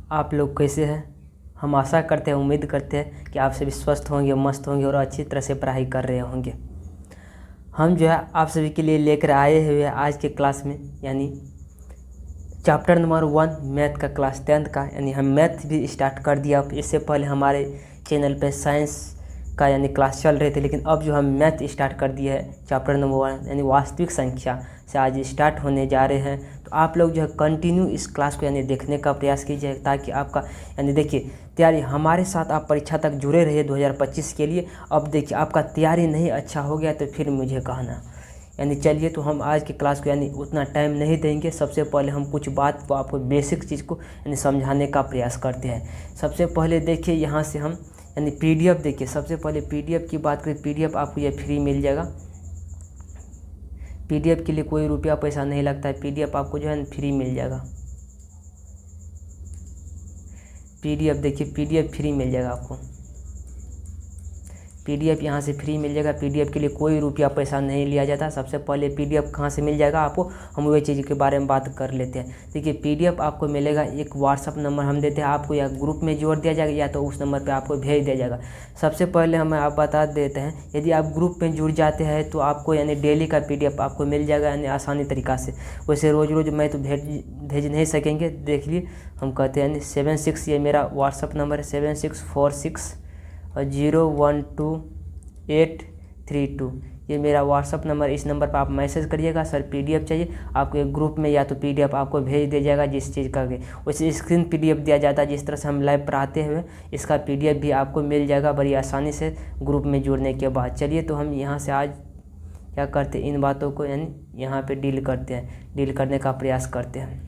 आप लोग कैसे हैं। हम आशा करते हैं, उम्मीद करते हैं कि आप सभी स्वस्थ होंगे, मस्त होंगे और अच्छी तरह से पढ़ाई कर रहे होंगे। हम जो है आप सभी के लिए लेकर आए हुए हैं आज के क्लास में, यानी चैप्टर नंबर 1 मैथ का क्लास 10th का, यानी हम मैथ भी स्टार्ट कर दिया। इससे पहले हमारे चैनल पे साइंस का यानी क्लास चल रहे थे, लेकिन अब जो हम मैथ स्टार्ट कर दिया है चैप्टर नंबर 1 यानी वास्तविक संख्या से आज स्टार्ट होने जा रहे हैं। तो आप लोग जो है कंटिन्यू इस क्लास को यानी देखने का प्रयास कीजिए, ताकि आपका यानी देखिए तैयारी हमारे साथ आप परीक्षा तक जुड़े रहिए 2025 के लिए। अब देखिए आपका तैयारी नहीं अच्छा हो गया तो फिर मुझे कहना, यानी चलिए तो हम आज के क्लास को यानी उतना टाइम नहीं देंगे। सबसे पहले हम कुछ बात को आपको बेसिक चीज़ को यानी समझाने का प्रयास करते हैं। सबसे पहले देखिए यहाँ से हम यानी पीडीएफ देखिए। सबसे पहले पीडीएफ की बात करें, पीडीएफ आपको ये फ्री मिल जाएगा। पीडीएफ के लिए कोई रुपया पैसा नहीं लगता है, पीडीएफ आपको जो है फ्री मिल जाएगा। पीडीएफ देखिए, पीडीएफ फ्री मिल जाएगा आपको। पीडीएफ यहाँ से फ्री मिल जाएगा। पीडीएफ के लिए कोई रुपया पैसा नहीं लिया जाता। सबसे पहले पीडीएफ कहाँ से मिल जाएगा आपको, हम वही चीज़ के बारे में बात कर लेते हैं। देखिए पीडीएफ आपको मिलेगा, एक व्हाट्सअप नंबर हम देते हैं आपको, या ग्रुप में जोड़ दिया जाएगा या तो उस नंबर पे आपको भेज दिया जाएगा। सबसे पहले हम आप बता देते हैं, यदि आप ग्रुप में जुड़ जाते हैं तो आपको यानी डेली का पीडीएफ आपको मिल जाएगा यानी आसानी तरीक़ा से। वैसे रोज़ रोज़ मैं तो भेज नहीं सकेंगे। देख लिए हम कहते हैं यानी 76, ये मेरा व्हाट्सअप नंबर है 7646012832, ये मेरा व्हाट्सअप नंबर। इस नंबर पर आप मैसेज करिएगा, सर पीडीएफ चाहिए आपको एक ग्रुप में, या तो पीडीएफ आपको भेज दिया जाएगा जिस चीज़ का भी। वैसे स्क्रीन पीडीएफ दिया जाता है, जिस तरह से हम लाइव पढ़ाते हुए इसका पीडीएफ भी आपको मिल जाएगा बड़ी आसानी से ग्रुप में जुड़ने के बाद। चलिए तो हम यहाँ से आज क्या करते हैं, इन बातों को यानी यहाँ पर डील करने का प्रयास करते हैं।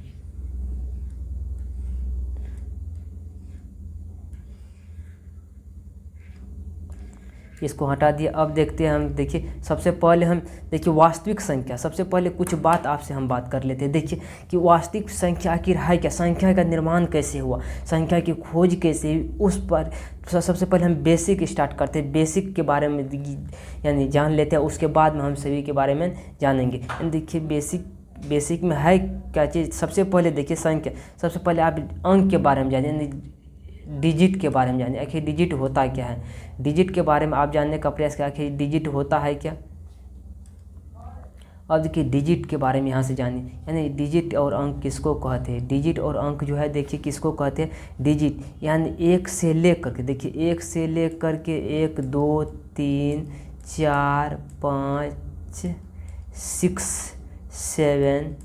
इसको हटा दिया। अब देखते हैं हम, देखिए सबसे पहले हम देखिए वास्तविक संख्या। सबसे पहले कुछ बात आपसे हम बात कर लेते हैं। देखिए कि वास्तविक संख्या आखिर है क्या, संख्या का निर्माण कैसे हुआ, संख्या की खोज कैसे हुई, उस पर सबसे पहले हम बेसिक स्टार्ट करते हैं। बेसिक के बारे में यानी जान लेते हैं, उसके बाद में हम सभी के बारे में जानेंगे। देखिए बेसिक में है क्या चीज़। सबसे पहले देखिए संख्या, सबसे पहले आप अंक के बारे में जानिए, डिजिट के बारे में जानिए। आखिर डिजिट होता क्या है, डिजिट के बारे में आप जानने का प्रयास करें, आखिर डिजिट होता है क्या। अब देखिए डिजिट के बारे में यहाँ से जानिए, यानी डिजिट और अंक किसको कहते हैं। डिजिट और अंक जो है देखिए किसको कहते हैं, डिजिट यानी एक से लेकर के, देखिए एक से लेकर के 1 2 3 4 5 6 7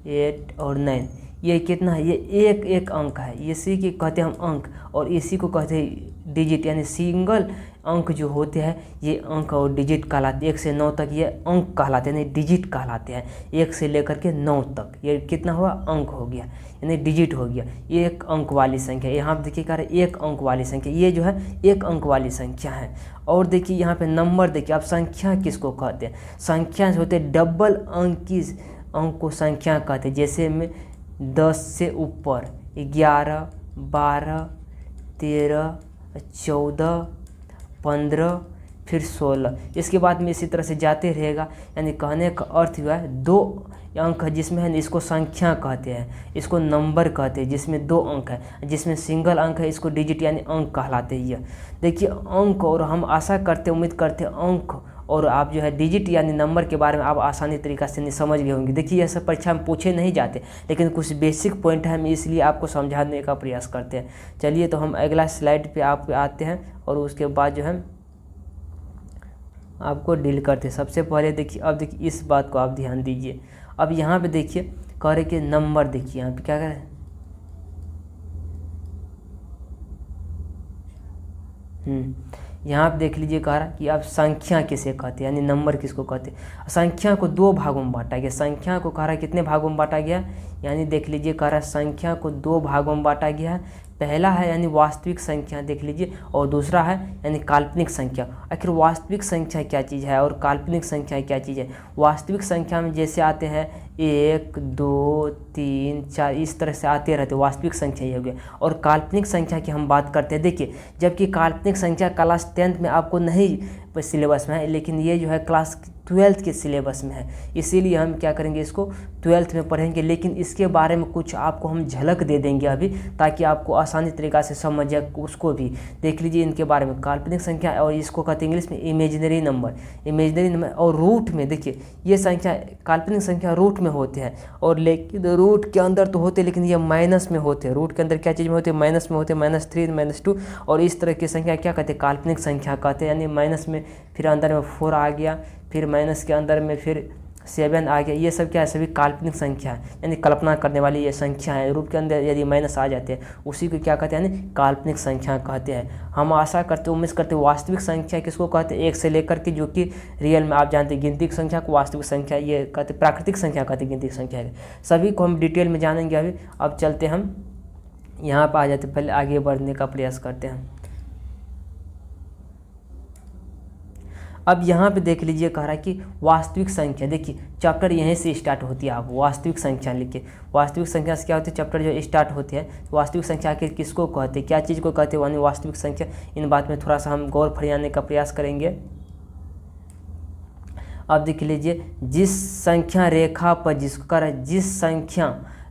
8 और 9, ये कितना है, ये एक एक अंक है, इसी के कहते हैं हम अंक, और इसी को कहते हैं डिजिट। यानी सिंगल अंक जो होते हैं ये अंक और डिजिट कहलाते हैं। 1 से 9 तक ये अंक कहलाते हैं, यानी डिजिट कहलाते हैं। 1 से लेकर के 9 तक ये कितना हुआ, अंक हो गया, यानी डिजिट हो गया। ये एक अंक वाली संख्या, यहाँ पर देखिए कह रहे हैं एक अंक वाली संख्या, ये जो है एक अंक वाली संख्या है। और देखिए यहाँ पे नंबर देखिए, आप संख्या किसको कहते हैं, संख्या होते हैं डबल अंक की अंक को संख्या कहते हैं। जैसे में 10 से ऊपर 11 12 13 14 15 फिर 16, इसके बाद में इसी तरह से जाते रहेगा। यानी कहने का अर्थ हुआ है 2 अंक है जिसमें है इसको संख्या कहते हैं, इसको नंबर कहते हैं। जिसमें 2 अंक है, जिसमें सिंगल अंक है इसको डिजिट यानी अंक कहलाते हैं। ये देखिए अंक, और हम आशा करते उम्मीद करते अंक और आप जो है डिजिट यानी नंबर के बारे में आप आसानी तरीक़ा से नहीं समझ गए होंगे। देखिए यह सब परीक्षा में पूछे नहीं जाते, लेकिन कुछ बेसिक पॉइंट है, हम इसलिए आपको समझाने का प्रयास करते हैं। चलिए तो हम अगला स्लाइड पे आप आते हैं और उसके बाद जो है आपको डील करते हैं। सबसे पहले देखिए, अब देखिए इस बात को आप ध्यान दीजिए। अब यहाँ पे देखिए कह रहे कि नंबर, देखिए यहाँ पे क्या करें, यहाँ पे देख लीजिए कह रहा कि आप संख्या किसे कहते हैं, यानी नंबर किसको कहते हैं। संख्या को 2 भागों में बांटा गया। संख्या को कह रहा है कितने भागों में बांटा गया, यानी देख लीजिए कह रहा है संख्या को 2 भागों में बांटा गया है। पहला है यानी वास्तविक संख्या देख लीजिए, और दूसरा है यानी काल्पनिक संख्या। आखिर वास्तविक संख्या क्या चीज़ है और काल्पनिक संख्या क्या चीज़ है। वास्तविक संख्या में जैसे आते हैं 1 2 3 4, इस तरह से आते रहते, वास्तविक संख्या ये हो गया। और काल्पनिक संख्या की हम बात करते हैं। देखिए जबकि काल्पनिक संख्या क्लास 10th में आपको नहीं सिलेबस में है, लेकिन ये जो है क्लास 12th के सिलेबस में है, इसीलिए हम क्या करेंगे इसको 12th में पढ़ेंगे। लेकिन इसके बारे में कुछ आपको हम झलक दे देंगे अभी, ताकि आपको आसानी तरीक़ा से समझ जाए उसको भी। देख लीजिए इनके बारे में, काल्पनिक संख्या और इसको कहते हैं इंग्लिश में इमेजिनरी नंबर। इमेजिनरी नंबर और रूट में देखिए ये संख्या काल्पनिक संख्या रूट में होते हैं, और लेकिन रूट के अंदर तो होते हैं लेकिन ये माइनस में होते हैं। रूट के अंदर क्या चीज़ में होते हैं? माइनस में होते हैं, -3 -2। और इस तरह की संख्या क्या कहते हैं? काल्पनिक संख्या कहते हैं। यानी माइनस में फिर अंदर में 4 आ गया, फिर माइनस के अंदर में फिर 7 आ गया, ये सब क्या है? सभी काल्पनिक संख्या है, यानी कल्पना करने वाली ये संख्या है। रूट के अंदर यदि माइनस आ जाते हैं उसी को क्या कहते हैं? यानी काल्पनिक संख्या कहते हैं। हम आशा करते उम्मीद करते वास्तविक संख्या किसको कहते हैं? 1 से लेकर के जो कि रियल में आप जानते हैं गिनती की संख्या को वास्तविक संख्या ये कहते, प्राकृतिक संख्या कहते हैं गिनती की संख्या है। सभी को हम डिटेल में जानेंगे अभी। अब चलते हम यहाँ पर आ जाते, पहले आगे बढ़ने का प्रयास करते हैं। अब यहाँ पे देख लीजिए कह रहा है कि वास्तविक संख्या, देखिए चैप्टर यहीं से स्टार्ट होती है। आप वास्तविक संख्या लिखिए। वास्तविक संख्या से क्या होती है? चैप्टर जो स्टार्ट होती है, वास्तविक संख्या आखिर किसको कहते हैं, क्या चीज़ को कहते हैं, यानी वास्तविक संख्या। इन बात में थोड़ा सा हम गौर फरियाने का प्रयास करेंगे। अब देख लीजिए, जिस संख्या रेखा पर जिसको कह रहा है, जिस संख्या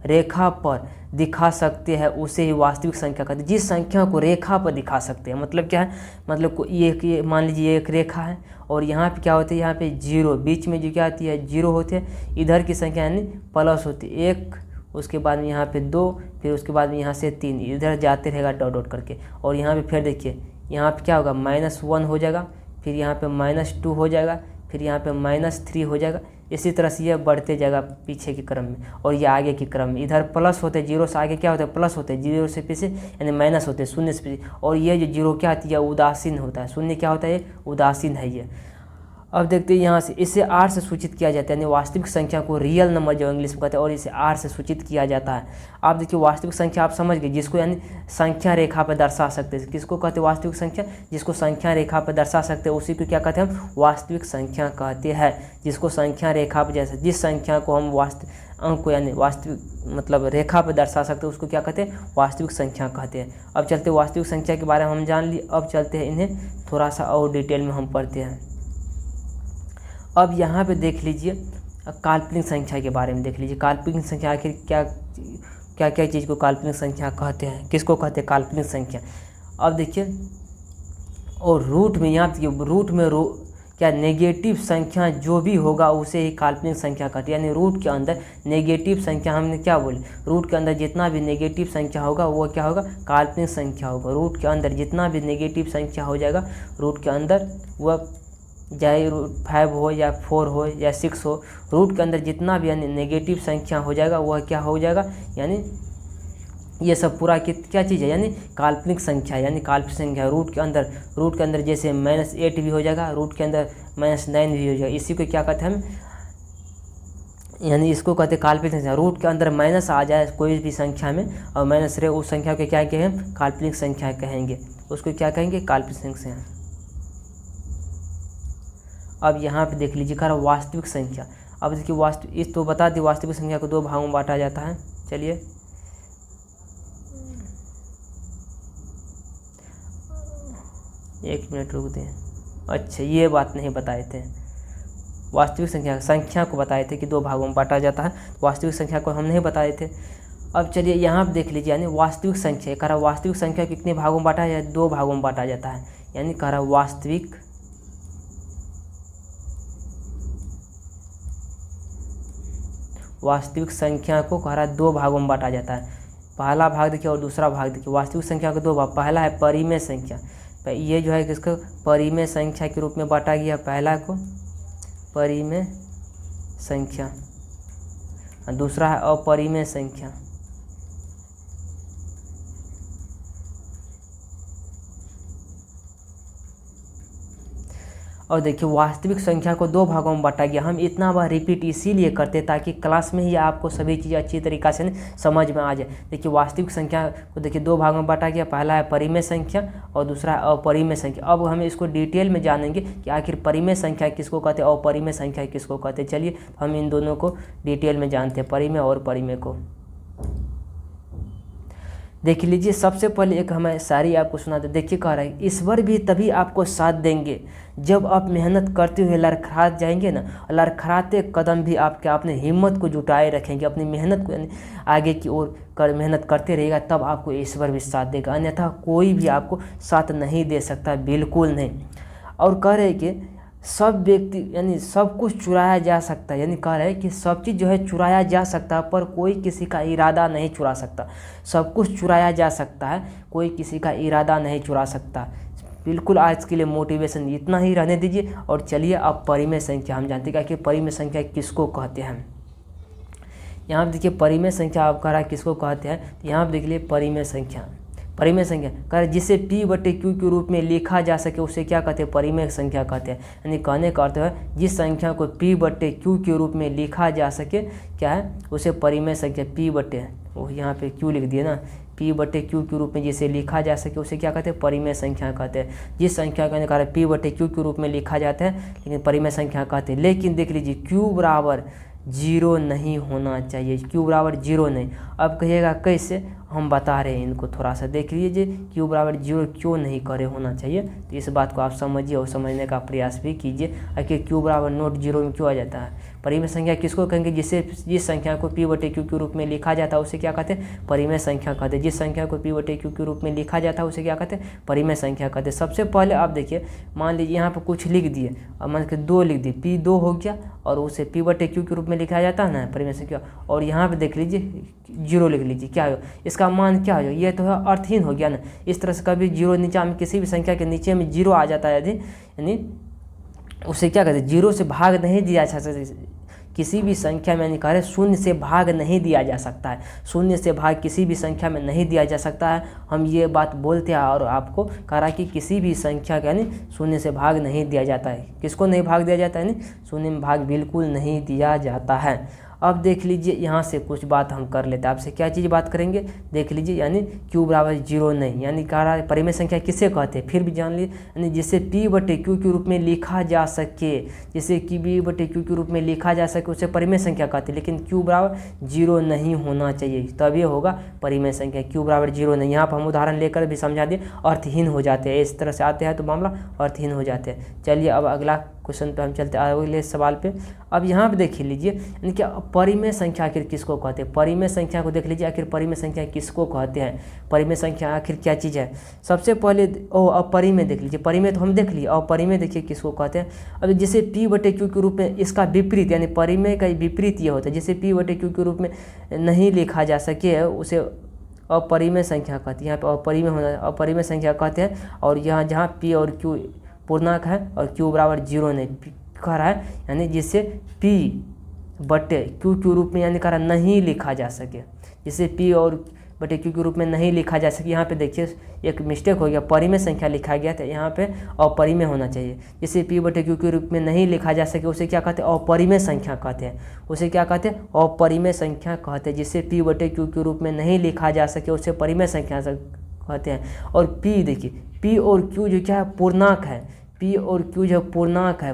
रेखा पर दिखा सकते हैं उसे ही वास्तविक संख्या कहते हैं। जिस संख्या को रेखा पर दिखा सकते हैं मतलब क्या है? मतलब ये मान लीजिए एक रेखा है और यहाँ पे क्या होती है? यहाँ पे 0 बीच में जो क्या आती है? 0 होते हैं। इधर की संख्या यानी प्लस होती है 1, उसके बाद में यहाँ पे 2, फिर उसके बाद में यहाँ से 3, इधर जाते रहेगा डॉट डॉट करके। और यहाँ पे फिर देखिए यहाँ पे क्या होगा? -1 हो जाएगा, फिर यहाँ पे -2 हो जाएगा, फिर यहाँ पे -3 हो जाएगा। इसी तरह से ये बढ़ते जाएगा पीछे के क्रम में, और ये आगे के क्रम में। इधर प्लस होते हैं, 0 से आगे क्या होता है? प्लस होते हैं, 0 से पीछे यानी माइनस होते हैं, 0 से पीछे। और ये जो 0 क्या आती है? उदासीन होता है। 0 क्या होता है? ये उदासीन है ये। अब देखते हैं यहाँ से, इसे R से सूचित किया जाता है, यानी वास्तविक संख्या को रियल नंबर जो इंग्लिश में कहते हैं, और इसे R से सूचित किया जाता है। आप देखिए वास्तविक संख्या आप समझ गए, जिसको यानी संख्या रेखा पर दर्शा सकते हैं। किसको कहते हैं वास्तविक संख्या? जिसको संख्या रेखा पर दर्शा सकते हैं उसी को क्या कहते हैं? हम वास्तविक संख्या कहते हैं। जिसको संख्या रेखा पर, जैसे जिस संख्या को हम अंक को यानी वास्तविक मतलब रेखा पर दर्शा सकते हैं उसको क्या कहते हैं? वास्तविक संख्या कहते हैं। अब चलते वास्तविक संख्या के बारे में हम जान लिए। अब चलते हैं इन्हें थोड़ा सा और डिटेल में हम पढ़ते हैं। अब यहाँ पे देख लीजिए काल्पनिक संख्या के बारे में देख लीजिए। काल्पनिक संख्या आखिर क्या क्या क्या चीज़ को काल्पनिक संख्या कहते हैं, किसको कहते हैं काल्पनिक संख्या? अब देखिए, और रूट में यहाँ रूट में क्या नेगेटिव संख्या जो भी होगा उसे ही काल्पनिक संख्या कहते हैं। यानी रूट के अंदर नेगेटिव संख्या, हमने क्या बोले? रूट के अंदर जितना भी नेगेटिव संख्या होगा वो क्या होगा? काल्पनिक संख्या होगा। रूट के अंदर जितना भी नेगेटिव संख्या हो जाएगा रूट के अंदर, वह चाहे 5 हो या 4 हो या 6 हो, रूट के अंदर जितना भी यानी नेगेटिव संख्या हो जाएगा वह क्या हो जाएगा? यानी ये सब पूरा क्या चीज़ है? यानी काल्पनिक संख्या, यानी काल्पनिक संख्या। रूट के अंदर जैसे -8 भी हो जाएगा, रूट के अंदर -9 भी हो जाएगा। इसी को क्या कहते हैं हम? यानी इसको कहते हैं काल्पनिक संख्या। रूट के अंदर माइनस आ जाए कोई भी संख्या में और माइनस रहे, उस संख्या को क्या कहें? काल्पनिक संख्या कहेंगे। उसको क्या कहेंगे? काल्पनिक संख्या। अब यहाँ पे देख लीजिए खरा वास्तविक संख्या। अब देखिए वास्तविक, इस तो बता दी वास्तविक संख्या को 2 भागों में बांटा जाता है। चलिए एक मिनट रुक दें। अच्छा ये बात नहीं बताए थे, वास्तविक संख्या को बताए थे कि 2 भागों में बांटा जाता है, वास्तविक संख्या को हम नहीं बताए थे। अब चलिए यहाँ पे देख लीजिए, यानी वास्तविक संख्या कह रहा वास्तविक संख्या कितने भागों में बांटा है? 2 भागों में बांटा जाता है। यानी कह रहा वास्तविक संख्या को कह रहा 2 भागों में बांटा जाता है। पहला भाग देखिए और दूसरा भाग देखिए। वास्तविक संख्या को 2 भाग, पहला है परिमेय संख्या, ये जो है किसको परिमेय संख्या के रूप में बांटा गया। पहला को परिमेय संख्या, दूसरा है अपरिमेय संख्या। और देखिए वास्तविक संख्या को 2 भागों में बांटा गया। हम इतना बार रिपीट इसीलिए करते ताकि क्लास में ही आपको सभी चीज़ें अच्छी तरीक़ा से समझ में आ जाए। देखिए वास्तविक संख्या को देखिए 2 भागों में बांटा गया, पहला है परिमेय संख्या और दूसरा है अपरिमेय संख्या। अब हम इसको डिटेल में जानेंगे कि आखिर परिमेय संख्या किसको कहते हैं और अपरिमेय संख्या किसको कहते हैं। चलिए हम इन दोनों को डिटेल में जानते हैं, परिमेय और अपरिमेय को। देख लीजिए, सबसे पहले एक हमें शायरी आपको सुनाते। देखिए कह रहा है, ईश्वर भी तभी आपको साथ देंगे जब आप मेहनत करते हुए लड़खड़ा जाएंगे ना, लड़खड़ाते कदम भी आपके अपने हिम्मत को जुटाए रखेंगे, अपनी मेहनत को यानी आगे की ओर कर मेहनत करते रहेगा, तब आपको ईश्वर भी साथ देगा, अन्यथा कोई भी आपको साथ नहीं दे सकता, बिल्कुल नहीं। और कह रहे कि सब व्यक्ति यानी सब कुछ चुराया जा सकता है, यानी कह रहा है कि सब चीज़ जो है चुराया जा सकता है, पर कोई किसी का इरादा नहीं चुरा सकता। सब कुछ चुराया जा सकता है, कोई किसी का इरादा नहीं चुरा सकता। बिल्कुल, आज के लिए मोटिवेशन इतना ही रहने दीजिए। और चलिए अब परिमेय संख्या हम जानते हैं कि परिमेय संख्या किसको कहते हैं। यहाँ पर देखिए परिमेय संख्या आप कह रहा है किसको कहते हैं, यहाँ पर देख लीजिए परिमेय संख्या। परिमेय संख्या कह जिसे p बटे q के रूप में लिखा जा सके उसे क्या कहते हैं, परिमेय संख्या कहते हैं। यानी कहने का अर्थ है जिस संख्या को p बटे q के रूप में लिखा जा सके क्या है, उसे परिमेय संख्या p बटे, वो यहाँ पे q लिख दिए ना, p बटे q के रूप में जिसे लिखा जा सके उसे क्या कहते हैं, परिमेय संख्या कहते हैं। जिस संख्या का कारण p बटे q के रूप में लिखा जाता है लेकिन परिमेय संख्या कहते हैं। लेकिन देख लीजिए q बराबर 0 नहीं होना चाहिए, q बराबर 0 नहीं। अब कहिएगा कैसे, हम बता रहे हैं इनको, थोड़ा सा देख लीजिए q बराबर 0 क्यों नहीं करे होना चाहिए। तो इस बात को आप समझिए और समझने का प्रयास भी कीजिए। आखिर q बराबर नोट 0 में क्यों आ जाता है। परिमेय संख्या किसको कहेंगे, जिस संख्या को p बटे q के रूप में लिखा जाता है उसे क्या कहते हैं, परिमेय संख्या कहते हैं। जिस संख्या को p बटे q के रूप में लिखा जाता है उसे क्या कहते हैं, परिमेय संख्या कहते हैं। सबसे पहले आप देखिए, मान लीजिए यहाँ पर कुछ लिख दिए और मान के 2 लिख दिए, p 2 हो गया और उसे p बटे q के रूप में लिखा जाता है ना परिमेय संख्या। और यहाँ पे देख लीजिए 0 लिख लीजिए, क्या हो इसका मान क्या हो, ये तो है अर्थहीन हो गया ना। इस तरह से कभी 0 नीचे में किसी भी संख्या के नीचे में 0 आ जाता है यदि, यानी उसे क्या कहते हैं, 0 से भाग नहीं दिया जा सकता। किसी भी संख्या में यानी कह रहे शून्य से भाग नहीं दिया जा सकता है, शून्य से भाग किसी भी संख्या में नहीं दिया जा सकता है। हम ये बात बोलते हैं और आपको कह रहा कि किसी भी संख्या का यानी शून्य से भाग नहीं दिया जाता है। किसको नहीं भाग दिया जाता है, यानी शून्य में भाग बिल्कुल नहीं दिया जाता है। अब देख लीजिए यहाँ से कुछ बात हम कर लेते हैं, आपसे क्या चीज़ बात करेंगे, देख लीजिए यानी q बराबर 0 नहीं, यानी कह रहा है परिमेय संख्या किसे कहते हैं, फिर भी जान लीजिए, यानी जिसे p बटे q के रूप में लिखा जा सके, जिसे कि p बटे q के रूप में लिखा जा सके उसे परिमेय संख्या कहते हैं। लेकिन q बराबर 0 नहीं होना चाहिए, तब ये होगा परिमेय संख्या। q बराबर 0 नहीं, यहाँ पर हम उदाहरण लेकर भी समझा दिए, अर्थहीन हो जाते हैं। इस तरह से आते हैं तो मामला अर्थहीन हो जाते हैं। चलिए अब अगला क्वेश्चन पे हम चलते हैं, अगले सवाल पे। अब यहाँ पे देख लीजिए यानी क्या परिमेय संख्या आखिर किसको कहते हैं। परिमेय संख्या को देख लीजिए, आखिर परिमेय संख्या किसको कहते हैं, परिमेय संख्या आखिर क्या चीज़ है। सबसे पहले अपरिमेय देख लीजिए, परिमेय तो हम देख लिए, अपरिमेय देखिए किसको कहते हैं। अब जैसे p बटे q के रूप में इसका विपरीत यानी परिमेय का विपरीत ये होता है, जैसे p बटे q के रूप में नहीं लिखा जा सके उसे अपरिमेय संख्या कहते हैं। यहाँ पर अपरिमेय होना अपरिमेय संख्या कहते हैं। और यहाँ जहाँ p और q पूर्णांक है और q बराबर 0 नहीं कह रहा है, यानी जिससे p बटे q के रूप में यानी कह रहा नहीं लिखा जा सके, जिसे p और बटे q के रूप में नहीं लिखा जा सके। यहाँ पे देखिए एक मिस्टेक हो गया, परिमेय संख्या लिखा गया था, यहाँ पे अपरिमेय होना चाहिए। जिसे p बटे q के रूप में नहीं लिखा जा सके उसे क्या कहते हैं, अपरिमेय संख्या कहते हैं। उसे क्या कहते हैं, अपरिमेय संख्या कहते हैं। जिसे p बटे q के रूप में नहीं लिखा जा सके उसे परिमेय संख्या कहते हैं। और p देखिए, p और q जो क्या है पूर्णांक है, p और q जो पूर्णांक है,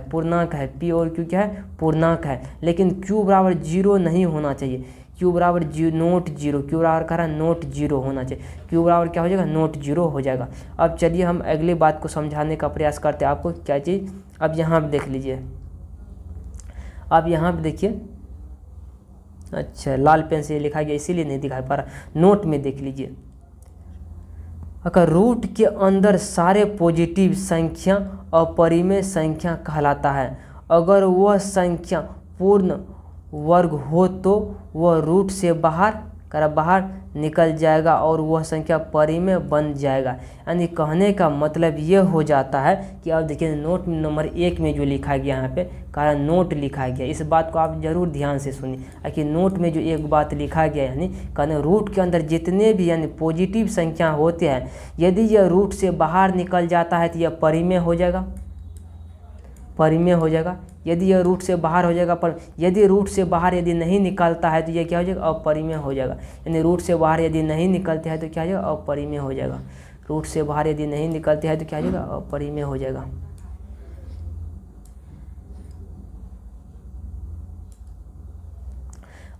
p और q क्या है पूर्णांक है। लेकिन q बराबर 0 नहीं होना चाहिए, q बराबर नोट 0, q बराबर कह रहा नोट 0 होना चाहिए, q बराबर क्या हो जाएगा, नोट 0 हो जाएगा। अब चलिए हम अगली बात को समझाने का प्रयास करते हैं आपको, क्या चीज़। अब यहाँ पर देख लीजिए, अब यहाँ पर देखिए, अच्छा लाल पेन से लिखा गया इसीलिए नहीं दिखा पा रहा, नोट में देख लीजिए। अगर रूट के अंदर सारे पॉजिटिव संख्या अपरिमेय संख्या कहलाता है। अगर वह संख्या पूर्ण वर्ग हो तो वह रूट से बाहर निकल जाएगा और वह संख्या परिमेय बन जाएगा। यानी कहने का मतलब ये हो जाता है कि अब देखिए नोट नंबर 1 में जो लिखा गया यहाँ पे कारण नोट लिखा गया, इस बात को आप जरूर ध्यान से सुनिए कि नोट में जो एक बात लिखा गया यानी कहने रूट के अंदर जितने भी यानी पॉजिटिव संख्या होते हैं, यदि यह रूट से बाहर निकल जाता है तो यह परिमेय हो जाएगा, परिमेय हो जाएगा। यदि यह रूट से बाहर हो जाएगा, पर यदि रूट से बाहर यदि नहीं निकलता है तो यह क्या हो जाएगा, अपरिमेय हो जाएगा। यानी रूट से बाहर यदि नहीं निकलते हैं तो क्या हो जाएगा, अपरिमेय हो जाएगा। रूट से बाहर यदि नहीं निकलते हैं तो क्या हो जाएगा, अपरिमेय हो जाएगा।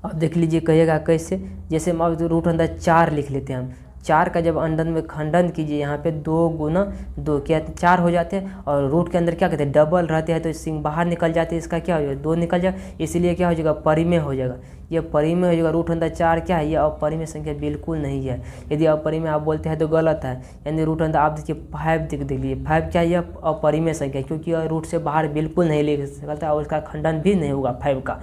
अब देख लीजिए कहिएगा कैसे, जैसे हम अब रूट अंदर 4 लिख लेते हैं हम, 4 का जब अंडन में खंडन कीजिए यहाँ पे 2 गुना 2 क्या 4 हो जाते हैं, और रूट के अंदर क्या कहते हैं डबल रहते हैं, तो सिंह बाहर निकल जाते हैं, इसका क्या हो जाएगा 2 निकल जाएगा, इसलिए क्या हो जाएगा परिमेय हो जाएगा। ये परिमेय हो जाएगा। रूट अंदर 4 क्या है, ये अपरिमेय संख्या बिल्कुल नहीं है। यदि अपरिमेय आप बोलते हैं तो गलत है, यानी रूट अंदर आप देखिए 5 देख लीजिए, 5 क्या है, ये अपरिमेय संख्या क्योंकि यह रूट से बाहर बिल्कुल नहीं ले सकता और इसका खंडन भी नहीं होगा 5 का।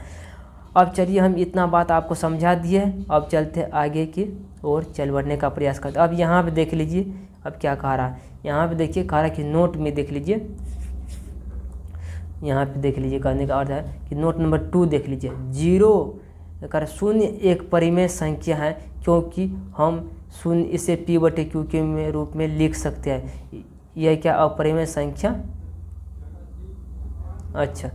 अब चलिए हम इतना बात आपको समझा दिए, अब चलते आगे की और चल बढ़ने का प्रयास करते। अब यहाँ पे देख लीजिए अब क्या कह रहा है, यहाँ पे देखिए कह रहा है कि नोट में देख लीजिए, यहाँ पे देख लीजिए कहने का अर्थ है कि नोट नंबर 2 देख लीजिए, 0 कर 0 एक परिमेय संख्या है क्योंकि हम 0 इसे p/q के रूप में लिख सकते हैं। यह क्या अपरिमेय संख्या, अच्छा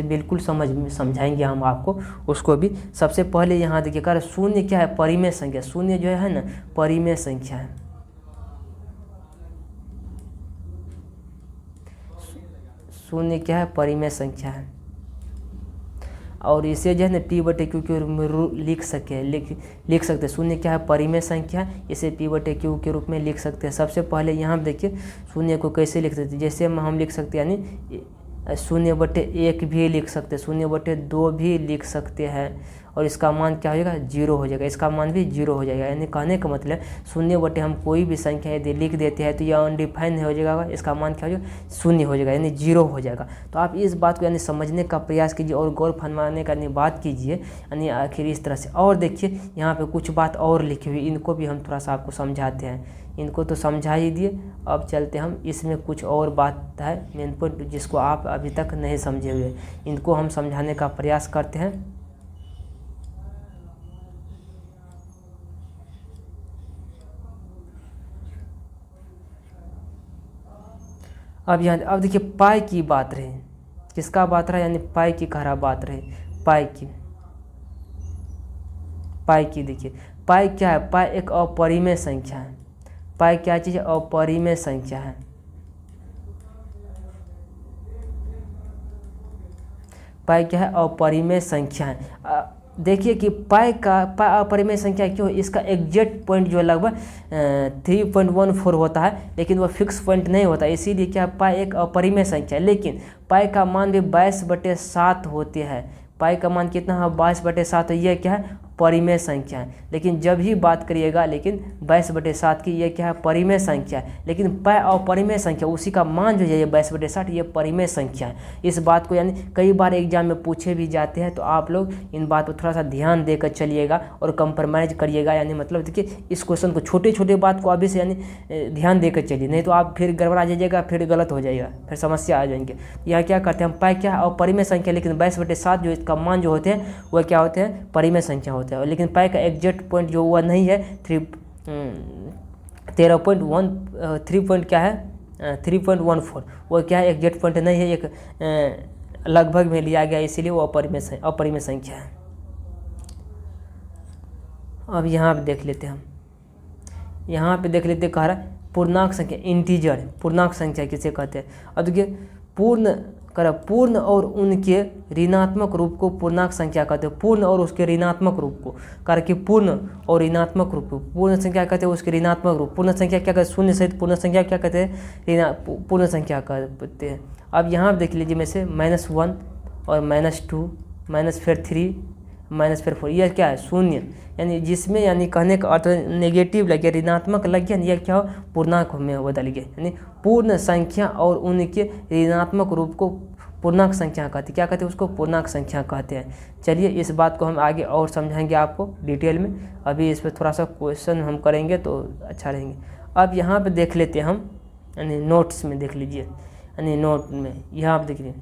बिल्कुल समझाएंगे हम आपको उसको भी। सबसे पहले यहाँ देखिए कर 0 क्या है परिमेय संख्या, 0 जो है ना परिमेय संख्या है। 0 क्या है परिमेय संख्या है, और इसे जो है ना p/q के रूप में लिख सकते हैं। 0 क्या है परिमेय संख्या, इसे p/q के रूप में लिख सकते हैं। सबसे पहले यहाँ देखिए 0 को कैसे लिख सकते हैं, जैसे हम लिख सकते हैं यानी 0/1 भी लिख सकते हैं, 0/2 भी लिख सकते हैं, और इसका मान क्या हो जाएगा 0 हो जाएगा, इसका मान भी 0 हो जाएगा। यानी कहने का मतलब 0/ हम कोई भी संख्या यदि लिख देते हैं तो यह अनडिफाइंड हो जाएगा, इसका मान क्या हो जाएगा 0 हो जाएगा, यानी 0 हो जाएगा। तो आप इस बात को यानी समझने का प्रयास कीजिए और गौर फरमाने का बात कीजिए, यानी आखिर इस तरह से। और देखिए यहाँ पे कुछ बात और लिखी हुई, इनको भी हम थोड़ा सा आपको समझाते हैं, इनको तो समझा ही दिए। अब चलते हम इसमें कुछ और बात है मेन पॉइंट जिसको आप अभी तक नहीं समझे हुए, इनको हम समझाने का प्रयास करते हैं। अब देखिए पाई की बात रही, किसका बात रहा, यानी पाई की खरा बात रही, पाई की देखिए पाई क्या है, पाई एक अपरिमेय संख्या है। पाई क्या चीज़ है, अपरिमेय संख्या है। पाई क्या है, अपरिमेय संख्या है। देखिए कि पाई अपरिमेय संख्या क्यों, इसका एग्जैक्ट पॉइंट जो है लगभग 3.14 होता है, लेकिन वह फिक्स पॉइंट नहीं होता, इसीलिए क्या पाई एक अपरिमेय संख्या है। लेकिन पाई का मान भी 22/7 होते हैं। पाई का मान कितना है 22/7, तो यह क्या है परिमेय संख्या है। लेकिन जब ही बात करिएगा, लेकिन 22/7 की यह क्या है परिमेय संख्या है, लेकिन पाई अपरिमेय संख्या उसी का मान जो है ये 22/7 ये परिमेय संख्या है। इस बात को यानी कई बार एग्जाम में पूछे भी जाते हैं, तो आप लोग इन बात पर थोड़ा सा ध्यान देकर चलिएगा और कंप्रोमाइज़ करिएगा। यानी मतलब देखिए इस क्वेश्चन को छोटे बात को अभी से यानी ध्यान देकर चलिए, नहीं तो आप फिर गड़बड़ा जाइएगा, फिर गलत हो जाएगा, फिर समस्या आ जाएंगे। यहाँ क्या करते हैं हम, पाई क्या है अपरिमेय संख्या, लेकिन 22/7 जो इसका मान जो होते हैं वह क्या होते हैं परिमेय संख्या होता है। लेकिन पाई का एग्जैक्ट पॉइंट जो हुआ नहीं है 3.14 क्या है 3.14, वो क्या है एग्जैक्ट पॉइंट नहीं है, एक लगभग में लिया गया, इसीलिए वो अपरिमेय संख्या है। अब यहाँ पे देख लेते हैं हम, यहाँ पे देख लेते कह रहा है पूर्णांक संख्या, इंटीजर पूर्णांक संख्या किसे कहते हैं। अब देखिए पूर्ण और उनके ऋणात्मक रूप को पूर्णांक संख्या कहते हैं। पूर्ण और उसके ऋणात्मक रूप को कि पूर्ण और ऋणात्मक रूप को पूर्ण संख्या कहते हैं, उसके ऋणात्मक रूप पूर्ण संख्या क्या कहते हैं, शून्य सहित पूर्ण संख्या क्या कहते हैं पूर्ण संख्या कहते हैं। अब यहाँ देख लीजिए में से -1 और -2 फिर 3 फिर 4, यह क्या है शून्य, यानी जिसमें यानी कहने का अर्थ नेगेटिव लगे ऋणात्मक लग गया, यह क्या हो पूर्णांक में बदल गया। यानी पूर्ण संख्या और उनके ऋणात्मक रूप को पूर्णांक संख्या कहते हैं। क्या कहते हैं उसको पूर्णांक संख्या कहते हैं। चलिए इस बात को हम आगे और समझाएंगे आपको डिटेल में, अभी इस पर थोड़ा सा क्वेश्चन हम करेंगे तो अच्छा रहेंगे। अब यहाँ पे देख लेते हैं हम, यानी नोट्स में देख लीजिए, यानी नोट में यहाँ पे देखिए।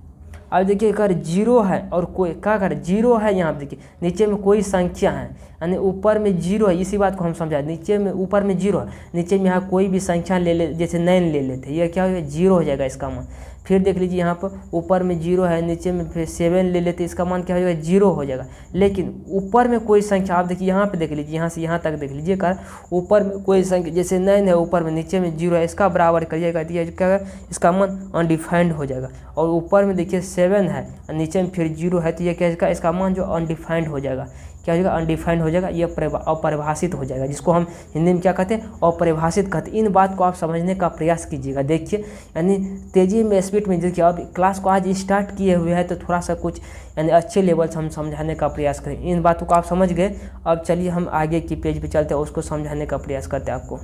अब देखिए अगर 0 है और कोई क्या कर 0 है, यहाँ पे देखिए नीचे में कोई संख्या है, यानी ऊपर में 0 है, इसी बात को हम समझाए। नीचे में ऊपर में 0 है, नीचे में यहाँ कोई भी संख्या ले जैसे 9 ले लेते, यह क्या हो जाएगा 0 हो जाएगा इसका मान। फिर देख लीजिए यहाँ पर ऊपर में 0 है, नीचे में फिर 7 ले लेते, इसका मान क्या हो जाएगा 0 हो जाएगा। लेकिन ऊपर में कोई संख्या, आप देखिए यहाँ पे देख लीजिए, यहाँ से यहाँ तक देख लीजिए कर ऊपर में कोई संख्या जैसे 9 है ऊपर में, नीचे में 0 है, इसका बराबर करिएगा तो क्या इसका मान अनडिफाइंड हो जाएगा। और ऊपर में देखिए 7 है, नीचे में फिर 0 है, तो ये क्या इसका मान जो अनडिफाइंड हो जाएगा। क्या हो जाएगा, अनडिफाइंड हो जाएगा, ये अपरिभाषित हो जाएगा, जिसको हम हिंदी में क्या कहते हैं, अपरिभाषित कहते हैं। इन बात को आप समझने का प्रयास कीजिएगा। देखिए यानी तेज़ी में, स्पीड में, देखिए अब क्लास को आज स्टार्ट किए हुए हैं तो थोड़ा सा कुछ यानी अच्छे लेवल से हम समझाने का प्रयास करें। इन बातों को आप समझ गए, अब चलिए हम आगे की पेज पे चलते हैं, उसको समझाने का प्रयास करते हैं आपको।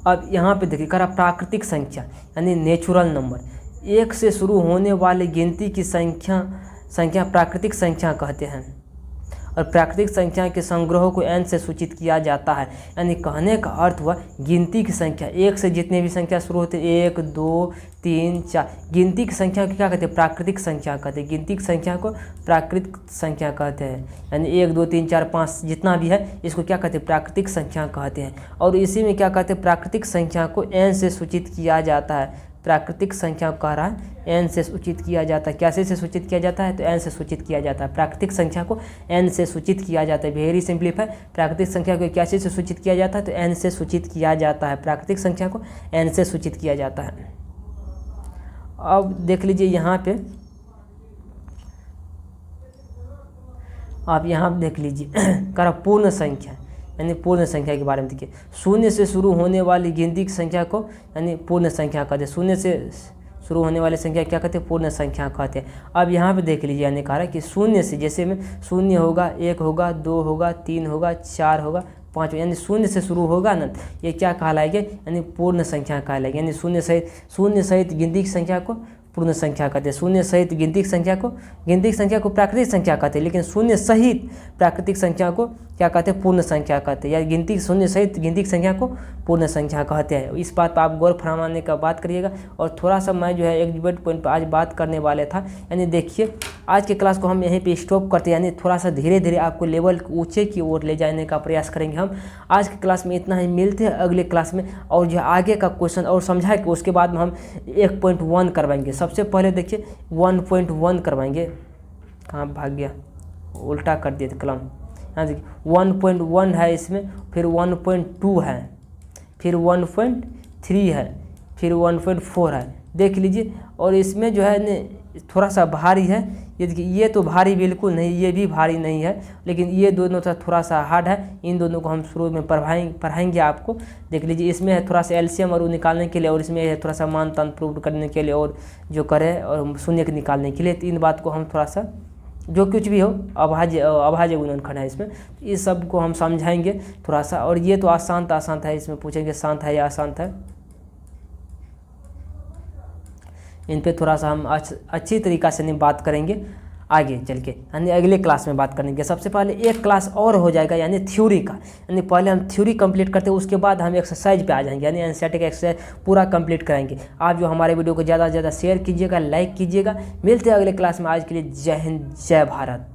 अब यहाँ पे देखिए करा प्राकृतिक संख्या यानी नेचुरल नंबर। 1 से शुरू होने वाली गिनती की संख्या प्राकृतिक संख्या कहते हैं, और प्राकृतिक संख्या के संग्रह को n से सूचित किया जाता है। यानी कहने का अर्थ हुआ गिनती की संख्या, 1 से जितने भी संख्या शुरू होते हैं, 1 2 3 4, गिनती की संख्या को क्या कहते हैं, प्राकृतिक संख्या कहते हैं। गिनती की संख्या को प्राकृतिक संख्या कहते हैं। यानी 1 2 3 4 5 जितना भी है इसको क्या कहते हैं, प्राकृतिक संख्या कहते हैं। और इसी में क्या कहते हैं, प्राकृतिक संख्या को n से सूचित किया जाता है। प्राकृतिक संख्या को कह रहा है n से सूचित किया जाता है। कैसे से सूचित किया जाता है, तो n से सूचित किया जाता है। प्राकृतिक संख्या को n से सूचित किया जाता है। वेरी सिंपलीफाई, प्राकृतिक संख्या को कैसे से सूचित किया जाता है, तो n से सूचित किया जाता है। प्राकृतिक संख्या को n से सूचित किया जाता है। अब देख लीजिए यहाँ पे, आप यहाँ देख लीजिए कर पूर्ण संख्या यानी पूर्ण संख्या के बारे में देखिए। 0 से शुरू होने वाली गिनती की संख्या को यानी पूर्ण संख्या कहते हैं। 0 से शुरू होने वाली संख्या क्या कहते हैं, पूर्ण संख्या कहते हैं। अब यहाँ पे देख लीजिए यानी कह रहा है कि 0 से, जैसे में 0 होगा, 1 होगा, 2 होगा, 3 होगा, 4 होगा, 5 यानी 0 से शुरू होगा ना, ये क्या कहलाएगा, यानी पूर्ण संख्या कहलाएगी। यानी 0 सहित गिनती की संख्या को पूर्ण संख्या कहते हैं। 0 सहित गिनती की संख्या को प्राकृतिक संख्या कहते हैं, लेकिन 0 सहित प्राकृतिक संख्या को क्या कहते हैं, पूर्ण संख्या कहते हैं। या 0 सहित गिनती की संख्या को पूर्ण संख्या कहते हैं। इस बात पर आप गौर फरमाने का बात करिएगा। और थोड़ा सा मैं जो है एक डिबेट पॉइंट पर आज बात करने वाले था। यानी देखिए आज के क्लास को हम यहीं पे स्टॉप करते हैं, यानी थोड़ा सा धीरे धीरे आपको लेवल ऊंचे की ओर ले जाने का प्रयास करेंगे हम। आज की क्लास में इतना ही, मिलते हैं अगले क्लास में, और जो आगे का क्वेश्चन और समझा के उसके बाद में हम 1.1 करवाएंगे। सबसे पहले देखिए 1.1 करवाएंगे। कहाँ भाग गया, उल्टा कर दिया कलम। यहाँ देखिए 1.1 है, इसमें फिर 1.2 है, फिर 1.3 है, फिर 1.4 है, देख लीजिए। और इसमें जो है थोड़ा सा भारी है, ये देखिए, ये तो भारी बिल्कुल नहीं, ये भी भारी नहीं है, लेकिन ये दोनों थोड़ा सा हार्ड है। इन दोनों को हम शुरू में पढ़ाएंगे आपको। देख लीजिए इसमें है थोड़ा सा एलसीएम और निकालने के लिए, और इसमें है थोड़ा सा मान तान प्रूव करने के लिए, और जो करे और शून्य के निकालने के लिए। तो इन बात को हम थोड़ा सा, जो कुछ भी हो, अभाज्य गुणनखंड है इसमें, इस सब को हम समझाएंगे थोड़ा सा। और ये तो आसान है, इसमें पूछेंगे शांत है या अशांत है, इन पे थोड़ा सा हम अच्छी तरीक़ा से नहीं बात करेंगे आगे चल के, यानी अगले क्लास में बात करेंगे। सबसे पहले एक क्लास और हो जाएगा यानी थ्योरी का, यानी पहले हम थ्योरी कंप्लीट करते हैं, उसके बाद हम एक्सरसाइज पे आ जाएंगे, यानी एनसीईआरटी का एक्सरसाइज पूरा कंप्लीट कराएंगे। आप जो हमारे वीडियो को ज़्यादा से ज़्यादा शेयर कीजिएगा, लाइक कीजिएगा। मिलते हैं अगले क्लास में। आज के लिए जय हिंद, जय भारत।